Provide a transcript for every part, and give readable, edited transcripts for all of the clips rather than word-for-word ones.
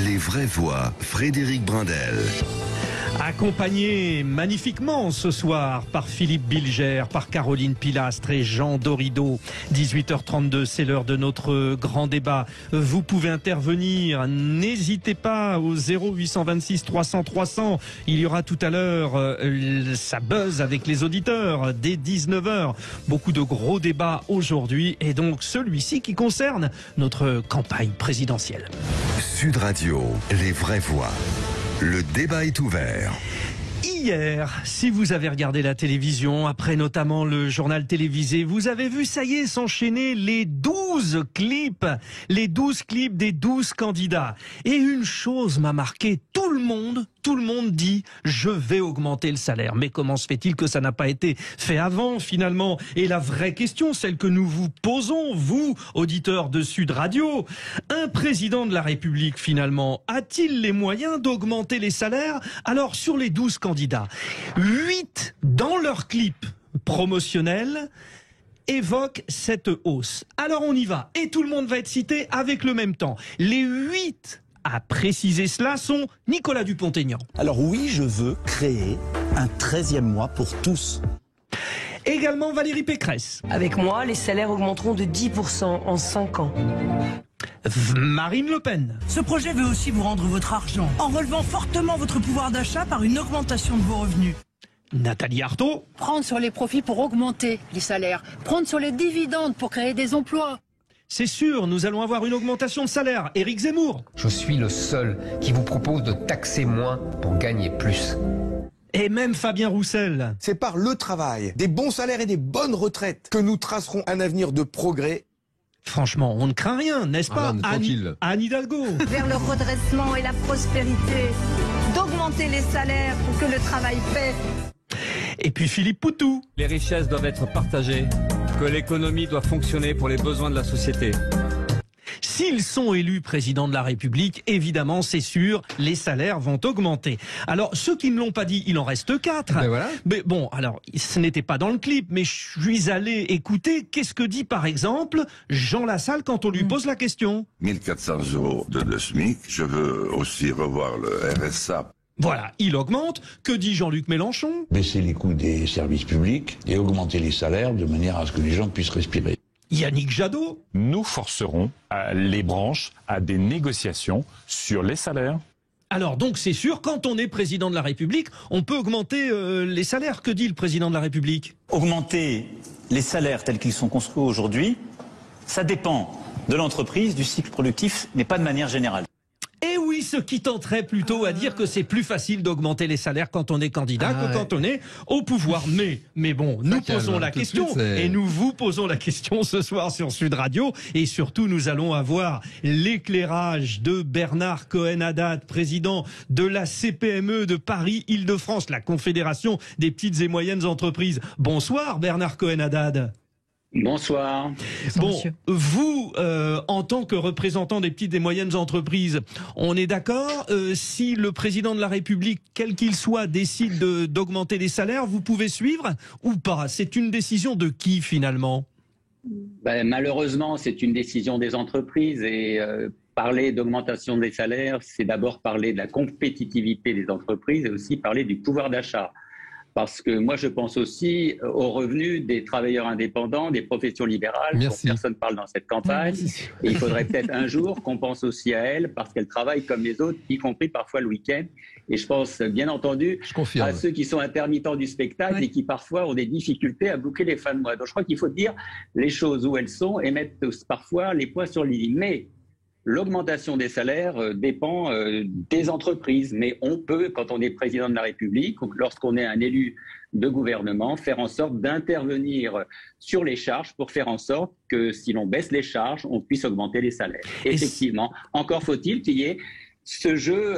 Les vraies voix, Frédéric Brindel. Accompagné magnifiquement ce soir par Philippe Bilger, par Caroline Pilastre et Jean Dorido. 18h32, c'est l'heure de notre grand débat. Vous pouvez intervenir, n'hésitez pas au 0826 300 300. Il y aura tout à l'heure ça buzz avec les auditeurs dès 19h. Beaucoup de gros débats aujourd'hui et donc celui-ci qui concerne notre campagne présidentielle. Sud Radio, les vraies voix. Le débat est ouvert. Hier, si vous avez regardé la télévision, après notamment le journal télévisé, vous avez vu, ça y est, s'enchaîner les 12 clips des 12 candidats. Et une chose m'a marqué, tout le monde dit « je vais augmenter le salaire ». Mais comment se fait-il que ça n'a pas été fait avant, finalement? Et la vraie question, celle que nous vous posons, vous, auditeurs de Sud Radio, un président de la République, finalement, a-t-il les moyens d'augmenter les salaires? Alors, sur les 12 candidats, 8 dans leur clip promotionnel évoquent cette hausse. Alors on y va, et tout le monde va être cité avec le même temps. Les 8 à préciser cela sont Nicolas Dupont-Aignan. Alors oui, je veux créer un 13e mois pour tous. Également Valérie Pécresse. Avec moi, les salaires augmenteront de 10% en 5 ans. Marine Le Pen. Ce projet veut aussi vous rendre votre argent en relevant fortement votre pouvoir d'achat par une augmentation de vos revenus. Nathalie Arthaud. Prendre sur les profits pour augmenter les salaires. Prendre sur les dividendes pour créer des emplois. C'est sûr, nous allons avoir une augmentation de salaire. Éric Zemmour. Je suis le seul qui vous propose de taxer moins pour gagner plus. Et même Fabien Roussel. C'est par le travail, des bons salaires et des bonnes retraites que nous tracerons un avenir de progrès. Franchement, on ne craint rien, n'est-ce pas, Anne Hidalgo? Vers le redressement et la prospérité, d'augmenter les salaires pour que le travail paie. Et puis Philippe Poutou. Les richesses doivent être partagées, que l'économie doit fonctionner pour les besoins de la société. S'ils sont élus président de la République, évidemment, c'est sûr, les salaires vont augmenter. Alors, ceux qui ne l'ont pas dit, il en reste 4. Ben voilà. Mais bon, alors, ce n'était pas dans le clip, mais je suis allé écouter qu'est-ce que dit, par exemple, Jean Lassalle quand on lui pose la question. 1400 € de SMIC, je veux aussi revoir le RSA. Voilà, il augmente. Que dit Jean-Luc Mélenchon? Baisser les coûts des services publics et augmenter les salaires de manière à ce que les gens puissent respirer. Yannick Jadot. Nous forcerons les branches à des négociations sur les salaires. Alors donc c'est sûr, quand on est président de la République, on peut augmenter les salaires. Que dit le président de la République? Augmenter les salaires tels qu'ils sont construits aujourd'hui, ça dépend de l'entreprise, du cycle productif, mais pas de manière générale. Et oui, ce qui tenterait plutôt à dire que c'est plus facile d'augmenter les salaires quand on est candidat que quand on est au pouvoir. Mais bon, nous posons la question et nous vous posons la question ce soir sur Sud Radio. Et surtout, nous allons avoir l'éclairage de Bernard Cohen-Haddad, président de la CPME de Paris-Île-de-France, la Confédération des petites et moyennes entreprises. Bonsoir Bernard Cohen-Haddad. Bonsoir. Bon, vous, en tant que représentant des petites et moyennes entreprises, on est d'accord, si le président de la République, quel qu'il soit, décide d'augmenter les salaires, vous pouvez suivre ou pas? C'est une décision de qui finalement? Malheureusement, c'est une décision des entreprises et parler d'augmentation des salaires, c'est d'abord parler de la compétitivité des entreprises et aussi parler du pouvoir d'achat. Parce que moi, je pense aussi aux revenus des travailleurs indépendants, des professions libérales, dont personne ne parle dans cette campagne. Et il faudrait peut-être un jour qu'on pense aussi à elles, parce qu'elles travaillent comme les autres, y compris parfois le week-end. Et je pense, bien entendu, à ceux qui sont intermittents du spectacle et qui parfois ont des difficultés à boucler les fins de mois. Donc je crois qu'il faut dire les choses où elles sont et mettre parfois les points sur les i. Mais l'augmentation des salaires dépend des entreprises, mais on peut, quand on est président de la République, ou lorsqu'on est un élu de gouvernement, faire en sorte d'intervenir sur les charges pour faire en sorte que si l'on baisse les charges, on puisse augmenter les salaires. Effectivement, encore faut-il qu'il y ait ce jeu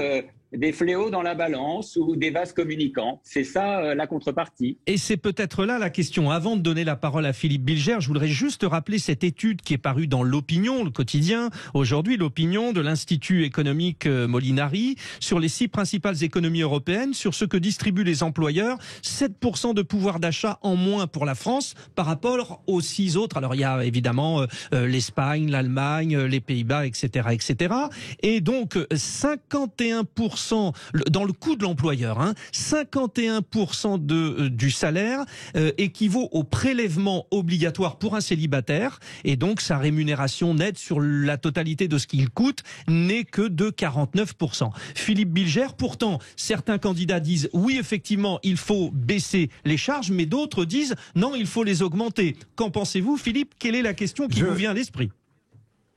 des fléaux dans la balance ou des vases communicants. C'est ça la contrepartie. Et c'est peut-être là la question. Avant de donner la parole à Philippe Bilger, je voudrais juste rappeler cette étude qui est parue dans l'Opinion, le quotidien, aujourd'hui l'Opinion de l'Institut économique Molinari, sur les 6 principales économies européennes, sur ce que distribuent les employeurs. 7% de pouvoir d'achat en moins pour la France par rapport aux 6 autres. Alors il y a évidemment l'Espagne, l'Allemagne, les Pays-Bas, etc., etc. Et donc 51% dans le coût de l'employeur, 51% du salaire équivaut au prélèvement obligatoire pour un célibataire, et donc sa rémunération nette sur la totalité de ce qu'il coûte n'est que de 49%. Philippe Bilger, pourtant, certains candidats disent oui, effectivement, il faut baisser les charges, mais d'autres disent non, il faut les augmenter. Qu'en pensez-vous, Philippe? Quelle est la question qui vous vient à l'esprit?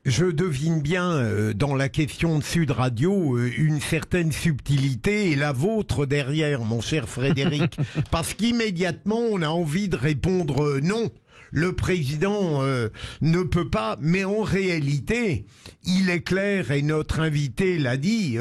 Je devine bien dans la question de Sud Radio une certaine subtilité, et la vôtre derrière, mon cher Frédéric, parce qu'immédiatement on a envie de répondre non. Le président ne peut pas, mais en réalité, il est clair, et notre invité l'a dit,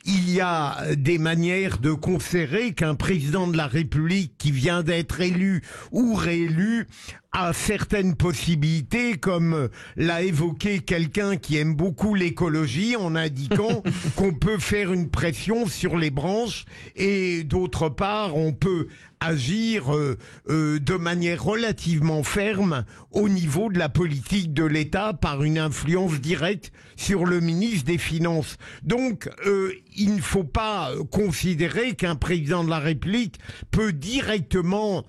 il y a des manières de considérer qu'un président de la République qui vient d'être élu ou réélu a certaines possibilités, comme l'a évoqué quelqu'un qui aime beaucoup l'écologie, en indiquant qu'on peut faire une pression sur les branches, et d'autre part, on peut agir de manière relativement ferme au niveau de la politique de l'État par une influence directe sur le ministre des Finances. Donc, il ne faut pas considérer qu'un président de la République peut directement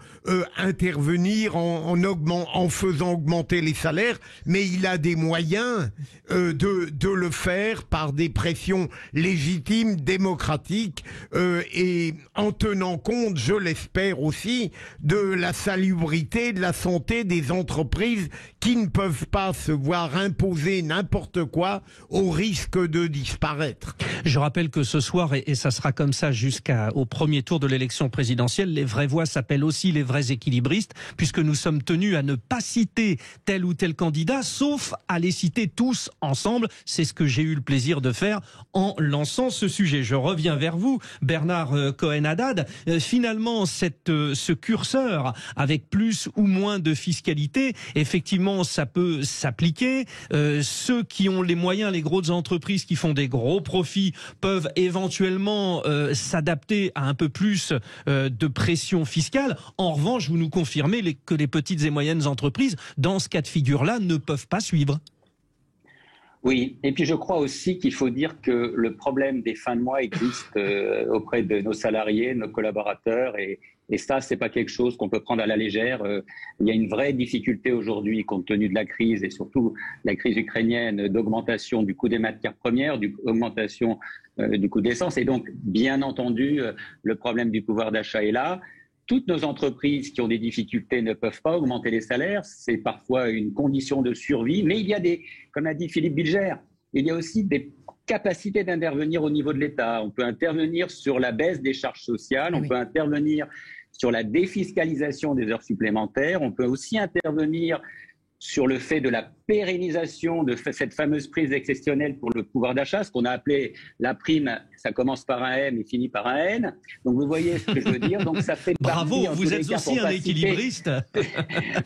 intervenir en faisant augmenter les salaires, mais il a des moyens de le faire par des pressions légitimes, démocratiques, et en tenant compte, je l'espère aussi, de la salubrité, de la santé des entreprises qui ne peuvent pas se voir imposer n'importe quoi au risque de disparaître. Je rappelle que ce soir, et ça sera comme ça jusqu'au premier tour de l'élection présidentielle, les vraies voix s'appellent aussi les vrais équilibristes, puisque nous sommes tenus à ne pas citer tel ou tel candidat, sauf à les citer tous ensemble. C'est ce que j'ai eu le plaisir de faire en lançant ce sujet. Je reviens vers vous, Bernard Cohen-Haddad. Finalement, ce curseur, avec plus ou moins de fiscalité, effectivement, ça peut s'appliquer. Ceux qui ont les moyens, les grosses entreprises qui font des gros profits, peuvent éventuellement s'adapter à un peu plus de pression fiscale. En revanche, vous nous confirmez que les petites et moyennes entreprises, dans ce cas de figure-là, ne peuvent pas suivre. Oui, et puis je crois aussi qu'il faut dire que le problème des fins de mois existe auprès de nos salariés, nos collaborateurs, et ça, c'est pas quelque chose qu'on peut prendre à la légère. Il y a une vraie difficulté aujourd'hui, compte tenu de la crise et surtout la crise ukrainienne, d'augmentation du coût des matières premières, d'augmentation du coût d'essence, et donc, bien entendu, le problème du pouvoir d'achat est là. Toutes nos entreprises qui ont des difficultés ne peuvent pas augmenter les salaires. C'est parfois une condition de survie. Mais il y a comme a dit Philippe Bilger, il y a aussi des capacités d'intervenir au niveau de l'État. On peut intervenir sur la baisse des charges sociales, on peut intervenir sur la défiscalisation des heures supplémentaires, on peut aussi intervenir sur le fait de la pérennisation de cette fameuse prise exceptionnelle pour le pouvoir d'achat, ce qu'on a appelé la prime, ça commence par un M et finit par un N. Donc vous voyez ce que je veux dire. Donc ça fait bravo, partie, vous êtes aussi un équilibriste.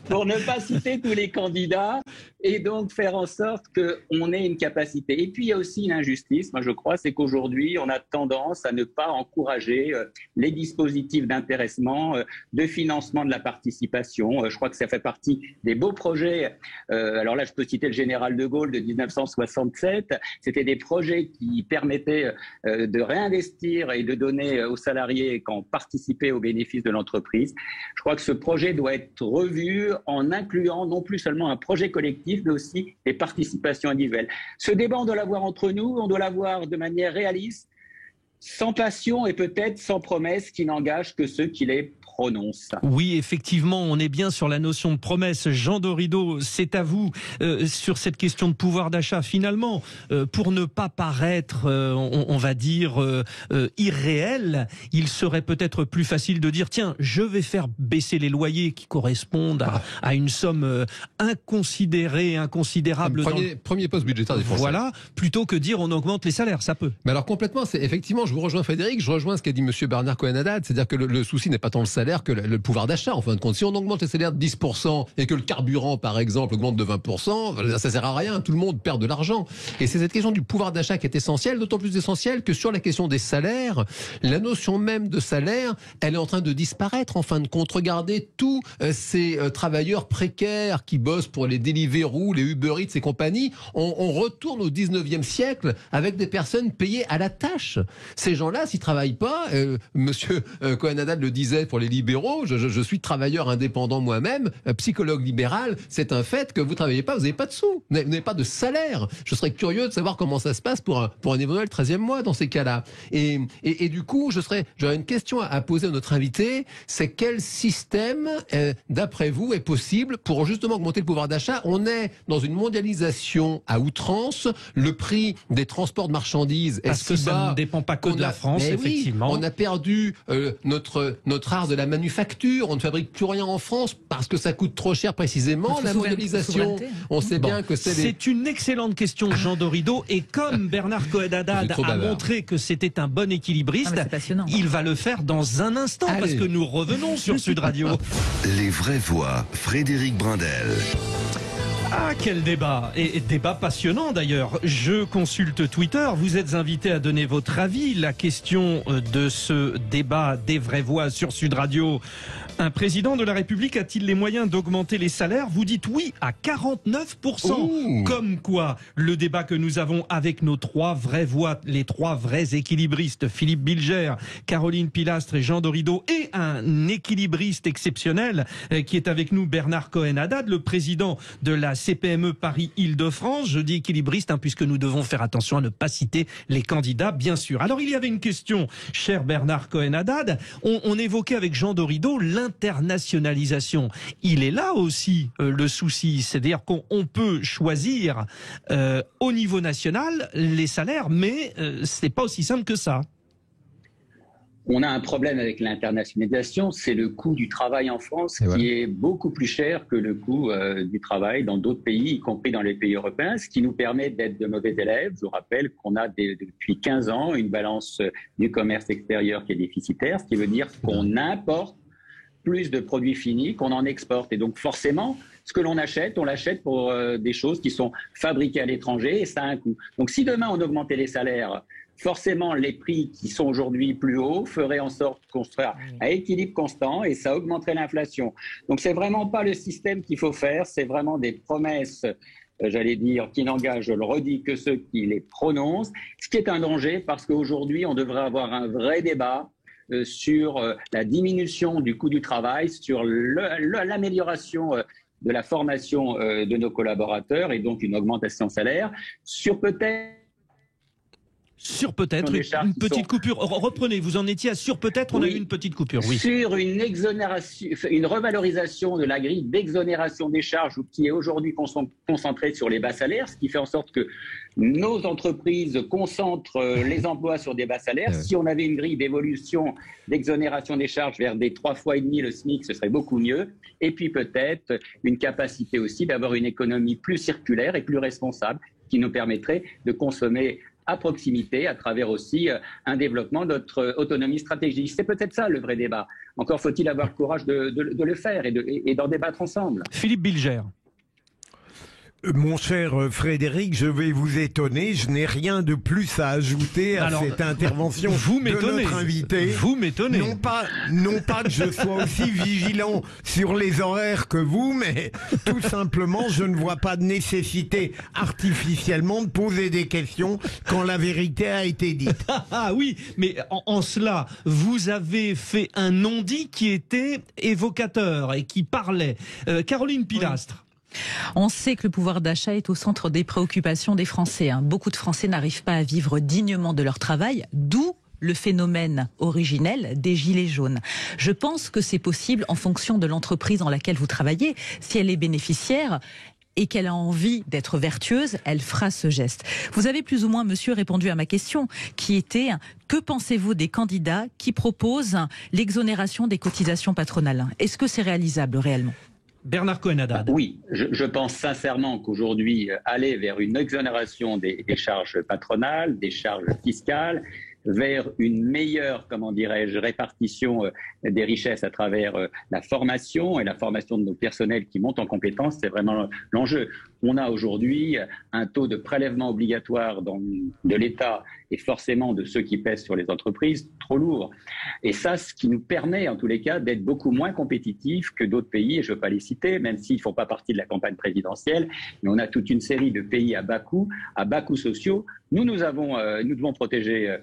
Pour ne pas citer tous les candidats et donc faire en sorte qu'on ait une capacité. Et puis il y a aussi une injustice, moi je crois, c'est qu'aujourd'hui on a tendance à ne pas encourager les dispositifs d'intéressement, de financement de la participation. Je crois que ça fait partie des beaux projets. Alors là, je peux citer le général de Gaulle de 1967. C'était des projets qui permettaient de réinvestir et de donner aux salariés quand participaient aux bénéfices de l'entreprise. Je crois que ce projet doit être revu en incluant non plus seulement un projet collectif, mais aussi des participations individuelles. Ce débat, on doit l'avoir entre nous, on doit l'avoir de manière réaliste, sans passion et peut-être sans promesse qui n'engage que ceux qui les prononce. Oui, effectivement, on est bien sur la notion de promesse. Jean Dorido, c'est à vous sur cette question de pouvoir d'achat. Finalement, pour ne pas paraître, on va dire, irréel, il serait peut-être plus facile de dire, tiens, je vais faire baisser les loyers qui correspondent à une somme inconsidérable. Premier poste budgétaire des Français. Voilà, plutôt que dire on augmente les salaires, ça peut. Mais alors complètement, c'est effectivement, je vous rejoins Frédéric, je rejoins ce qu'a dit monsieur Bernard Cohen-Haddad, c'est-à-dire que le souci n'est pas tant le salaire que le pouvoir d'achat. En fin de compte, si on augmente les salaires de 10% et que le carburant, par exemple, augmente de 20%, ça sert à rien, tout le monde perd de l'argent. Et c'est cette question du pouvoir d'achat qui est essentielle, d'autant plus essentielle que sur la question des salaires, la notion même de salaire, elle est en train de disparaître. En fin de compte, regardez tous ces travailleurs précaires qui bossent pour les Deliveroo, les Uber Eats et compagnie. On retourne au 19e siècle avec des personnes payées à la tâche. Ces gens-là, s'ils travaillent pas, monsieur Cohen-Haddad le disait pour les libéraux, je suis travailleur indépendant moi-même, psychologue libéral, c'est un fait que vous travaillez pas, vous n'avez pas de sous, vous n'avez pas de salaire. Je serais curieux de savoir comment ça se passe pour un éventuel 13e mois dans ces cas-là. Et du coup, j'aurais une question à poser à notre invité, c'est quel système, d'après vous, est possible pour justement augmenter le pouvoir d'achat? On est dans une mondialisation à outrance, le prix des transports de marchandises est parce que si ça bas ne dépend pas que de la France, effectivement. Oui, on a perdu notre art de la manufacture, on ne fabrique plus rien en France parce que ça coûte trop cher précisément. La mondialisation, on sait bien que c'est une excellente question, Jean Dorido, et comme Bernard Cohen-Haddad a montré que c'était un bon équilibriste, il va le faire dans un instant. Allez. Parce que nous revenons sur Sud Radio. Les vraies voix, Frédéric Brindel. Ah, quel débat! Et débat passionnant d'ailleurs. Je consulte Twitter. Vous êtes invité à donner votre avis. La question de ce débat des vraies voix sur Sud Radio. Un président de la République a-t-il les moyens d'augmenter les salaires? Vous dites oui à 49%. Ouh. Comme quoi, le débat que nous avons avec nos trois vraies voix, les trois vrais équilibristes, Philippe Bilger, Caroline Pilastre et Jean Dorido, et un équilibriste exceptionnel qui est avec nous, Bernard Cohen-Haddad, le président de la CPME Paris-Île-de-France. Je dis équilibriste puisque nous devons faire attention à ne pas citer les candidats, bien sûr. Alors il y avait une question, cher Bernard Cohen-Haddad. On évoquait avec Jean Dorido l'internationalisation. Il est là aussi le souci, c'est-à-dire qu'on peut choisir au niveau national les salaires, mais c'est pas aussi simple que ça. On a un problème avec l'internationalisation, c'est le coût du travail en France qui est beaucoup plus cher que le coût du travail dans d'autres pays, y compris dans les pays européens, ce qui nous permet d'être de mauvais élèves. Je vous rappelle qu'on a depuis 15 ans une balance du commerce extérieur qui est déficitaire, ce qui veut dire qu'on importe plus de produits finis qu'on en exporte. Et donc forcément, ce que l'on achète, on l'achète pour des choses qui sont fabriquées à l'étranger et ça a un coût. Donc si demain on augmentait les salaires, forcément les prix qui sont aujourd'hui plus hauts feraient en sorte qu'on serait à équilibre constant et ça augmenterait l'inflation. Donc c'est vraiment pas le système qu'il faut faire, c'est vraiment des promesses, j'allais dire, qui n'engagent, je le redis, que ceux qui les prononcent, ce qui est un danger parce qu'aujourd'hui on devrait avoir un vrai débat sur la diminution du coût du travail, sur l'amélioration de la formation de nos collaborateurs et donc une augmentation salaire, sur peut-être une petite coupure. Reprenez, vous en étiez à sur peut-être, on a eu une petite coupure. Oui. Sur une exonération, une revalorisation de la grille d'exonération des charges qui est aujourd'hui concentrée sur les bas salaires, ce qui fait en sorte que nos entreprises concentrent les emplois sur des bas salaires. Si on avait une grille d'évolution d'exonération des charges vers des 3,5 fois le SMIC, ce serait beaucoup mieux. Et puis peut-être une capacité aussi d'avoir une économie plus circulaire et plus responsable qui nous permettrait de consommer à proximité, à travers aussi un développement de notre autonomie stratégique. C'est peut-être ça le vrai débat. Encore faut-il avoir le courage de le faire et d'en débattre ensemble. Philippe Bilger. Mon cher Frédéric, je vais vous étonner, je n'ai rien de plus à ajouter à cette intervention de notre invité. Vous m'étonnez. Non pas que je sois aussi vigilant sur les horaires que vous, mais tout simplement, je ne vois pas de nécessité artificiellement de poser des questions quand la vérité a été dite. Ah oui, mais en cela, vous avez fait un non-dit qui était évocateur et qui parlait. Caroline Pilastre. On sait que le pouvoir d'achat est au centre des préoccupations des Français. Beaucoup de Français n'arrivent pas à vivre dignement de leur travail, d'où le phénomène originel des gilets jaunes. Je pense que c'est possible en fonction de l'entreprise dans laquelle vous travaillez. Si elle est bénéficiaire et qu'elle a envie d'être vertueuse, elle fera ce geste. Vous avez plus ou moins, monsieur, répondu à ma question, qui était « Que pensez-vous des candidats qui proposent l'exonération des cotisations patronales ?» Est-ce que c'est réalisable réellement ? Bernard Cohen-Haddad. Oui, je pense sincèrement qu'aujourd'hui, aller vers une exonération des charges patronales, des charges fiscales, vers une meilleure, répartition des richesses à travers la formation et la formation de nos personnels qui montent en compétences, c'est vraiment l'enjeu. On a aujourd'hui un taux de prélèvement obligatoire de l'État et forcément de ceux qui pèsent sur les entreprises trop lourd. Et ça, ce qui nous permet en tous les cas d'être beaucoup moins compétitifs que d'autres pays, et je ne veux pas les citer, même s'ils ne font pas partie de la campagne présidentielle, mais on a toute une série de pays à bas coûts sociaux. Nous devons protéger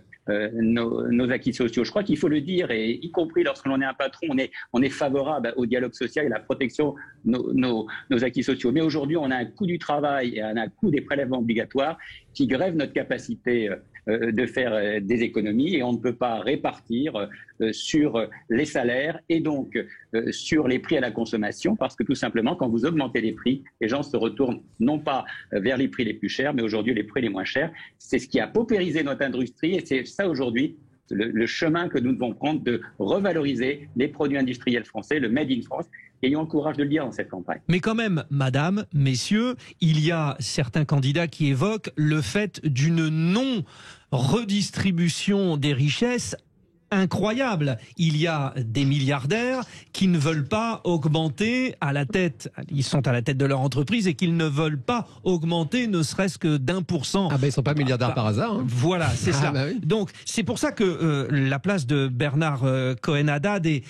nos acquis sociaux. Je crois qu'il faut le dire, et y compris lorsque l'on est un patron, on est favorable au dialogue social et à la protection de nos acquis sociaux. Mais aujourd'hui, on a un coût du travail et un coût des prélèvements obligatoires qui grèvent notre capacité de faire des économies, et on ne peut pas répartir sur les salaires et donc sur les prix à la consommation, parce que tout simplement, quand vous augmentez les prix, les gens se retournent non pas vers les prix les plus chers, mais aujourd'hui les prix les moins chers. C'est ce qui a paupérisé notre industrie, et c'est ça aujourd'hui le chemin que nous devons prendre, de revaloriser les produits industriels français, le Made in France. Ayons le courage de le dire dans cette campagne. Mais quand même, madame, messieurs, il y a certains candidats qui évoquent le fait d'une non-redistribution des richesses incroyable. Il y a des milliardaires qui ne veulent pas augmenter ils sont à la tête de leur entreprise et qu'ils ne veulent pas augmenter ne serait-ce que d'1%. Ah ben ils sont pas milliardaires par hasard. Hein. Voilà, c'est ça. Bah oui. Donc c'est pour ça que la place de Bernard Cohen-Haddad est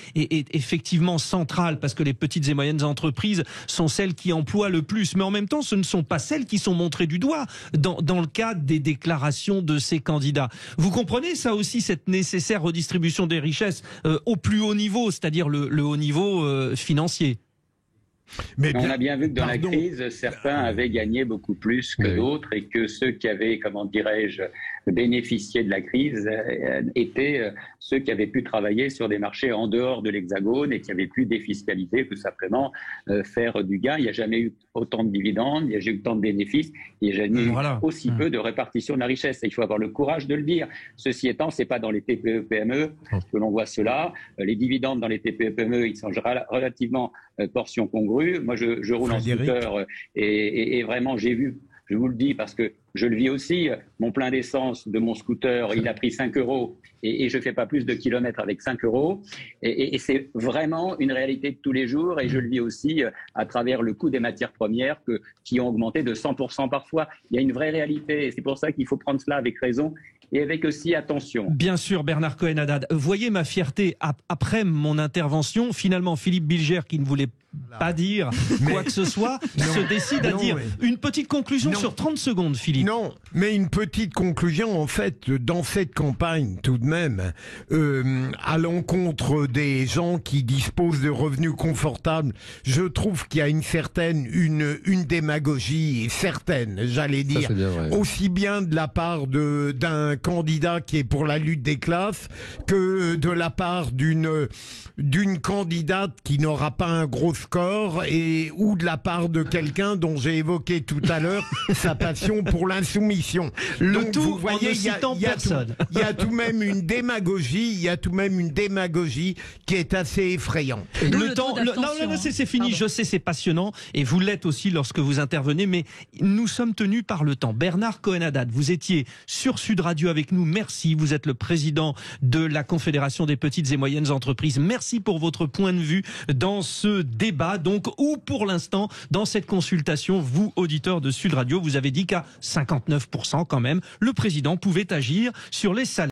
effectivement centrale, parce que les petites et moyennes entreprises sont celles qui emploient le plus. Mais en même temps, ce ne sont pas celles qui sont montrées du doigt dans le cadre des déclarations de ces candidats. Vous comprenez ça aussi, cette nécessaire redistribution des richesses au plus haut niveau, c'est-à-dire le haut niveau financier. Mais on a bien vu que dans la crise, certains avaient gagné beaucoup plus que d'autres, et que ceux qui avaient, bénéficié de la crise étaient ceux qui avaient pu travailler sur des marchés en dehors de l'Hexagone et qui avaient pu défiscaliser, tout simplement faire du gain. Il n'y a jamais eu autant de dividendes, il n'y a jamais eu autant de bénéfices, il n'y a jamais eu aussi peu de répartition de la richesse. Et il faut avoir le courage de le dire. Ceci étant, c'est pas dans les TPE-PME que l'on voit cela. Les dividendes dans les TPE-PME, ils sont relativement portions congrues. Moi, je roule en scooter et vraiment, j'ai vu, je vous le dis parce que je le vis aussi, mon plein d'essence de mon scooter, il a pris 5 € et je ne fais pas plus de kilomètres avec 5 €. Et c'est vraiment une réalité de tous les jours, et je le vis aussi à travers le coût des matières premières qui ont augmenté de 100% parfois. Il y a une vraie réalité, et c'est pour ça qu'il faut prendre cela avec raison et avec aussi attention. Bien sûr, Bernard Cohen-Haddad. Voyez ma fierté, après mon intervention, finalement, Philippe Bilger, qui ne voulait pas dire quoi que ce soit, se décide à dire une petite conclusion sur 30 secondes, Philippe. Non, mais une petite conclusion, en fait, dans cette campagne, tout de même, à l'encontre des gens qui disposent de revenus confortables, je trouve qu'il y a une démagogie certaine, j'allais dire, ça, bien aussi bien de la part d'un candidat qui est pour la lutte des classes que de la part d'une candidate qui n'aura pas un gros score, ou de la part de quelqu'un dont j'ai évoqué tout à l'heure sa passion pour l'insoumission. Le tout, vous voyez, en ne citant personne. Il y a tout de même une démagogie, qui est assez effrayante. Le temps, non, c'est fini. Je sais, c'est passionnant, et vous l'êtes aussi lorsque vous intervenez, mais nous sommes tenus par le temps. Bernard Cohen-Haddad, vous étiez sur Sud Radio avec nous. Merci. Vous êtes le président de la Confédération des petites et moyennes entreprises. Merci pour votre point de vue dans ce débat, où pour l'instant, dans cette consultation, vous, auditeurs de Sud Radio, vous avez dit qu'à 59% quand même, le président pouvait agir sur les salaires.